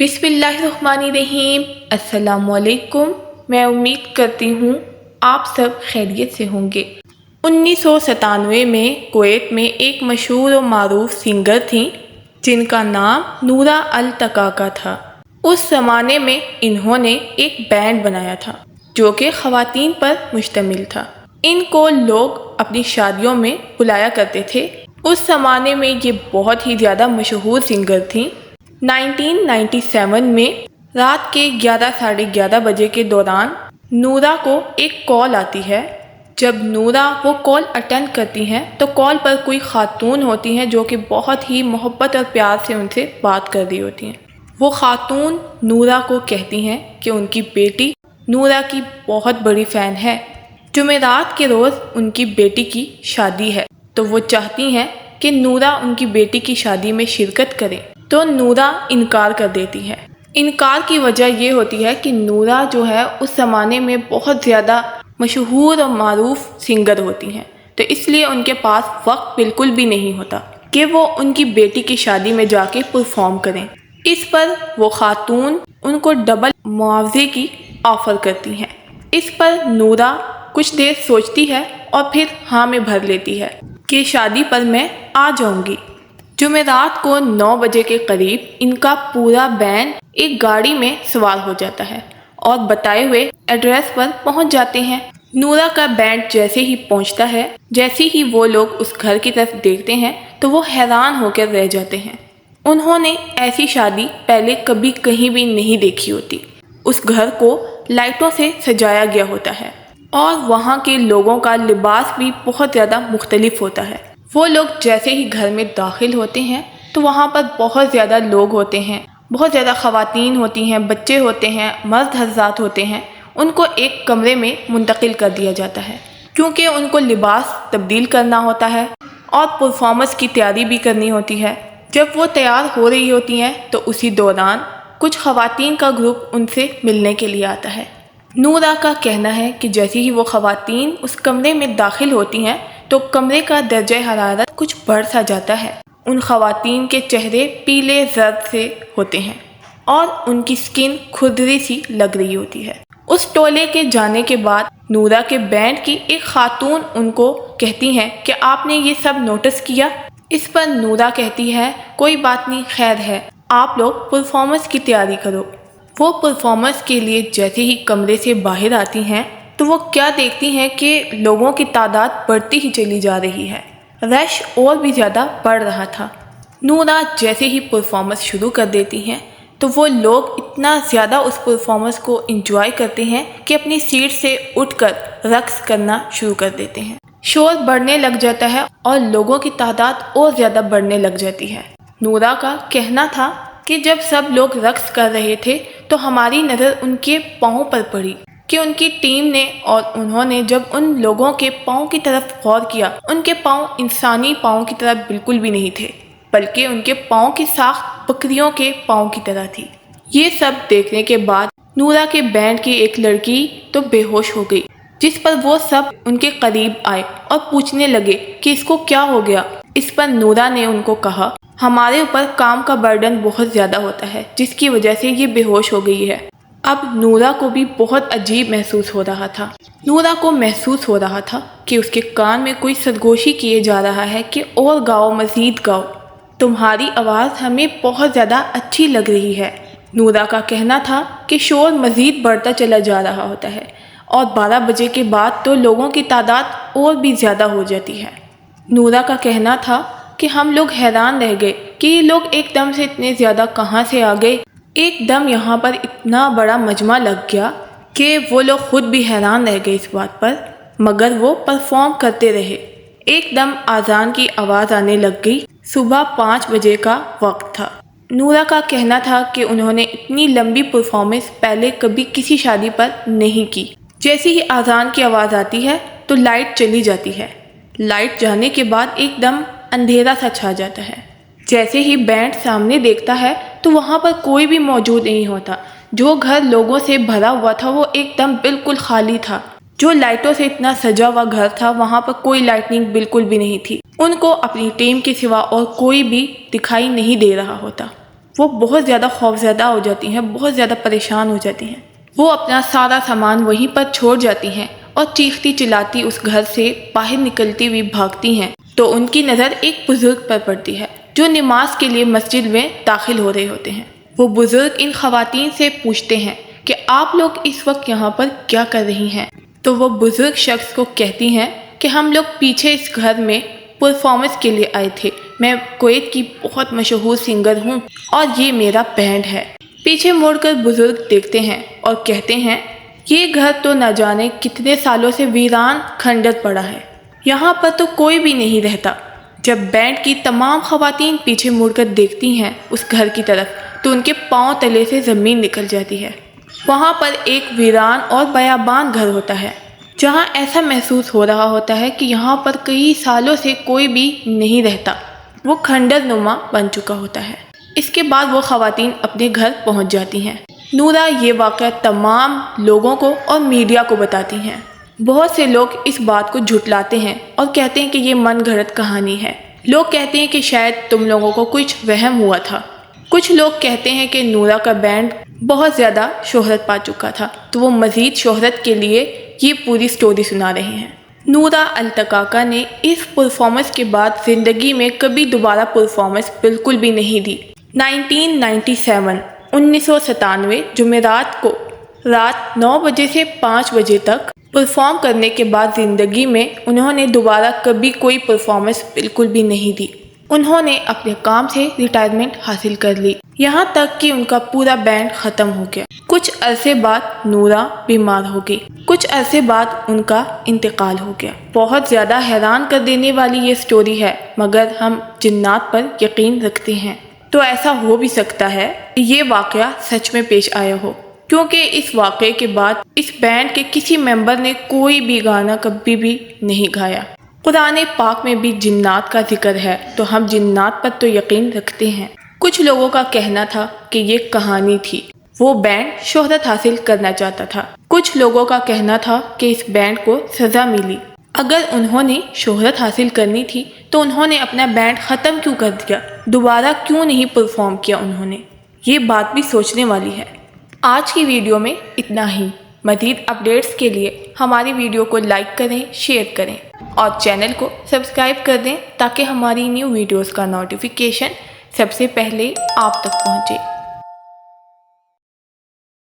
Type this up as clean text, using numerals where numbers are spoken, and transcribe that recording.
بسم اللہ الرحمن الرحیم۔ السلام علیکم۔ میں امید کرتی ہوں آپ سب خیریت سے ہوں گے۔ 1997 میں کویت میں ایک مشہور و معروف سنگر تھیں جن کا نام نورا التکاکا تھا۔ اس زمانے میں انہوں نے ایک بینڈ بنایا تھا جو کہ خواتین پر مشتمل تھا۔ ان کو لوگ اپنی شادیوں میں بلایا کرتے تھے۔ اس زمانے میں یہ بہت ہی زیادہ مشہور سنگر تھیں۔ 1997 میں رات کے 11:30 بجے کے دوران نورا کو ایک کال آتی ہے۔ جب نورا وہ کال اٹینڈ کرتی ہیں تو کال پر کوئی خاتون ہوتی ہیں جو کہ بہت ہی محبت اور پیار سے ان سے بات کر رہی ہوتی ہیں۔ وہ خاتون نورا کو کہتی ہیں کہ ان کی بیٹی نورا کی بہت بڑی فین ہے۔ جمعرات کے روز ان کی بیٹی کی شادی ہے تو وہ چاہتی ہیں کہ نورا ان کی بیٹی کی شادی میں شرکت کرے، تو نورا انکار کر دیتی ہے۔ انکار کی وجہ یہ ہوتی ہے کہ نورا جو ہے اس زمانے میں بہت زیادہ مشہور اور معروف سنگر ہوتی ہیں، تو اس لیے ان کے پاس وقت بالکل بھی نہیں ہوتا کہ وہ ان کی بیٹی کی شادی میں جا کے پرفارم کریں۔ اس پر وہ خاتون ان کو ڈبل معاوضے کی آفر کرتی ہیں۔ اس پر نورا کچھ دیر سوچتی ہے اور پھر ہاں میں بھر لیتی ہے کہ شادی پر میں آ جاؤں گی۔ جمعرات کو 9 بجے کے قریب ان کا پورا بینڈ ایک گاڑی میں سوار ہو جاتا ہے اور بتائے ہوئے ایڈریس پر پہنچ جاتے ہیں۔ نورا کا بینڈ جیسے ہی پہنچتا ہے، جیسے ہی وہ لوگ اس گھر کی طرف دیکھتے ہیں تو وہ حیران ہو کر رہ جاتے ہیں۔ انہوں نے ایسی شادی پہلے کبھی کہیں بھی نہیں دیکھی ہوتی۔ اس گھر کو لائٹوں سے سجایا گیا ہوتا ہے اور وہاں کے لوگوں کا لباس بھی بہت زیادہ مختلف ہوتا ہے۔ وہ لوگ جیسے ہی گھر میں داخل ہوتے ہیں تو وہاں پر بہت زیادہ لوگ ہوتے ہیں، بہت زیادہ خواتین ہوتی ہیں، بچے ہوتے ہیں، مرد حضرات ہوتے ہیں۔ ان کو ایک کمرے میں منتقل کر دیا جاتا ہے کیونکہ ان کو لباس تبدیل کرنا ہوتا ہے اور پرفارمنس کی تیاری بھی کرنی ہوتی ہے۔ جب وہ تیار ہو رہی ہوتی ہیں تو اسی دوران کچھ خواتین کا گروپ ان سے ملنے کے لیے آتا ہے۔ نورا کا کہنا ہے کہ جیسے ہی وہ خواتین اس کمرے میں داخل ہوتی ہیں تو کمرے کا درجہ حرارت کچھ بڑھ سا جاتا ہے۔ ان خواتین کے چہرے پیلے زرد سے ہوتے ہیں اور ان کی سکن کھردری سی لگ رہی ہوتی ہے۔ اس ٹولے کے جانے کے بعد نورا کے بینڈ کی ایک خاتون ان کو کہتی ہیں کہ آپ نے یہ سب نوٹس کیا؟ اس پر نورا کہتی ہے کوئی بات نہیں، خیر ہے، آپ لوگ پرفارمنس کی تیاری کرو۔ وہ پرفارمنس کے لیے جیسے ہی کمرے سے باہر آتی ہیں تو وہ کیا دیکھتی ہیں کہ لوگوں کی تعداد بڑھتی ہی چلی جا رہی ہے، رش اور بھی زیادہ بڑھ رہا تھا۔ نورا جیسے ہی پرفارمنس شروع کر دیتی ہیں تو وہ لوگ اتنا زیادہ اس پرفارمنس کو انجوائے کرتے ہیں کہ اپنی سیٹ سے اٹھ کر رقص کرنا شروع کر دیتے ہیں۔ شور بڑھنے لگ جاتا ہے اور لوگوں کی تعداد اور زیادہ بڑھنے لگ جاتی ہے۔ نورا کا کہنا تھا کہ جب سب لوگ رقص کر رہے تھے تو ہماری نظر ان کے پاؤں پر پڑی کہ ان کی ٹیم نے اور انہوں نے جب ان لوگوں کے پاؤں کی طرف غور کیا، ان کے پاؤں انسانی پاؤں کی طرح بالکل بھی نہیں تھے، بلکہ ان کے پاؤں کی ساخت بکریوں کے پاؤں کی طرح تھی۔ یہ سب دیکھنے کے بعد نورا کے بینڈ کی ایک لڑکی تو بے ہوش ہو گئی، جس پر وہ سب ان کے قریب آئے اور پوچھنے لگے کہ اس کو کیا ہو گیا۔ اس پر نورا نے ان کو کہا ہمارے اوپر کام کا برڈن بہت زیادہ ہوتا ہے جس کی وجہ سے یہ بے ہوش ہو گئی ہے۔ اب نورا کو بھی بہت عجیب محسوس ہو رہا تھا۔ نورا کو محسوس ہو رہا تھا کہ اس کے کان میں کوئی سرگوشی کیے جا رہا ہے کہ اور گاؤ، مزید گاؤ، تمہاری آواز ہمیں بہت زیادہ اچھی لگ رہی ہے۔ نورا کا کہنا تھا کہ شور مزید بڑھتا چلا جا رہا ہوتا ہے اور 12 بجے کے بعد تو لوگوں کی تعداد اور بھی زیادہ ہو جاتی ہے۔ نورا کا کہنا تھا کہ ہم لوگ حیران رہ گئے کہ یہ لوگ ایک دم سے اتنے زیادہ کہاں سے آ گئے۔ ایک دم یہاں پر اتنا بڑا مجمع لگ گیا کہ وہ لوگ خود بھی حیران رہ گئے اس بات پر، مگر وہ پرفارم کرتے رہے۔ ایک دم اذان کی آواز آنے لگ گئی۔ صبح 5 بجے کا وقت تھا۔ نورا کا کہنا تھا کہ انہوں نے اتنی لمبی پرفارمنس پہلے کبھی کسی شادی پر نہیں کی۔ جیسے ہی اذان کی آواز آتی ہے تو لائٹ چلی جاتی ہے۔ لائٹ جانے کے بعد ایک دم اندھیرا سا چھا جاتا ہے۔ جیسے ہی بینڈ سامنے دیکھتا ہے تو وہاں پر کوئی بھی موجود نہیں ہوتا۔ جو گھر لوگوں سے بھرا ہوا تھا وہ ایک دم بالکل خالی تھا۔ جو لائٹوں سے اتنا سجا ہوا گھر تھا وہاں پر کوئی لائٹنگ بالکل بھی نہیں تھی۔ ان کو اپنی ٹیم کے سوا اور کوئی بھی دکھائی نہیں دے رہا ہوتا۔ وہ بہت زیادہ خوفزدہ ہو جاتی ہیں، بہت زیادہ پریشان ہو جاتی ہیں۔ وہ اپنا سارا سامان وہیں پر چھوڑ جاتی ہیں اور چیختی چلاتی اس گھر سے باہر نکلتی ہوئی بھاگتی ہیں تو ان کی نظر ایک بزرگ پر پڑتی ہے جو نماز کے لیے مسجد میں داخل ہو رہے ہوتے ہیں۔ وہ بزرگ ان خواتین سے پوچھتے ہیں کہ آپ لوگ اس وقت یہاں پر کیا کر رہی ہیں؟ تو وہ بزرگ شخص کو کہتی ہیں کہ ہم لوگ پیچھے اس گھر میں پرفارمنس کے لیے آئے تھے، میں کویت کی بہت مشہور سنگر ہوں اور یہ میرا بینڈ ہے۔ پیچھے مڑ کر بزرگ دیکھتے ہیں اور کہتے ہیں یہ گھر تو نہ جانے کتنے سالوں سے ویران کھنڈر پڑا ہے، یہاں پر تو کوئی بھی نہیں رہتا۔ جب بینڈ کی تمام خواتین پیچھے مڑ کر دیکھتی ہیں اس گھر کی طرف تو ان کے پاؤں تلے سے زمین نکل جاتی ہے۔ وہاں پر ایک ویران اور بیابان گھر ہوتا ہے جہاں ایسا محسوس ہو رہا ہوتا ہے کہ یہاں پر کئی سالوں سے کوئی بھی نہیں رہتا، وہ کھنڈر نما بن چکا ہوتا ہے۔ اس کے بعد وہ خواتین اپنے گھر پہنچ جاتی ہیں۔ نورا یہ واقعہ تمام لوگوں کو اور میڈیا کو بتاتی ہیں۔ بہت سے لوگ اس بات کو جھٹلاتے ہیں اور کہتے ہیں کہ یہ من گھڑت کہانی ہے۔ لوگ کہتے ہیں کہ شاید تم لوگوں کو کچھ وہم ہوا تھا۔ کچھ لوگ کہتے ہیں کہ نورا کا بینڈ بہت زیادہ شہرت پا چکا تھا تو وہ مزید شہرت کے لیے یہ پوری سٹوری سنا رہے ہیں۔ نورا التکاکا نے اس پرفارمنس کے بعد زندگی میں کبھی دوبارہ پرفارمنس بالکل بھی نہیں دی۔ 1997 جمعرات کو رات 9 بجے سے 5 بجے تک پرفارم کرنے کے بعد زندگی میں انہوں نے دوبارہ کبھی کوئی پرفارمنس بالکل بھی نہیں دی۔ انہوں نے اپنے کام سے ریٹائرمنٹ حاصل کر لی، یہاں تک کہ ان کا پورا بینڈ ختم ہو گیا۔ کچھ عرصے بعد نورا بیمار ہو گئی، کچھ عرصے بعد ان کا انتقال ہو گیا۔ بہت زیادہ حیران کر دینے والی یہ سٹوری ہے، مگر ہم جنات پر یقین رکھتے ہیں تو ایسا ہو بھی سکتا ہے کہ یہ واقعہ سچ میں پیش آیا ہو، کیونکہ اس واقعے کے بعد اس بینڈ کے کسی ممبر نے کوئی بھی گانا کبھی بھی نہیں گایا۔ قرآن پاک میں بھی جنات کا ذکر ہے تو ہم جنات پر تو یقین رکھتے ہیں۔ کچھ لوگوں کا کہنا تھا کہ یہ کہانی تھی، وہ بینڈ شہرت حاصل کرنا چاہتا تھا۔ کچھ لوگوں کا کہنا تھا کہ اس بینڈ کو سزا ملی، اگر انہوں نے شہرت حاصل کرنی تھی تو انہوں نے اپنا بینڈ ختم کیوں کر دیا، دوبارہ کیوں نہیں پرفارم کیا انہوں نے؟ یہ بات بھی سوچنے والی ہے۔ آج کی ویڈیو میں اتنا ہی۔ مزید اپڈیٹس کے لیے ہماری ویڈیو کو لائک کریں، شیئر کریں اور چینل کو سبسکرائب کر دیں تاکہ ہماری نیو ویڈیوز کا نوٹیفیکیشن سب سے پہلے آپ تک پہنچے۔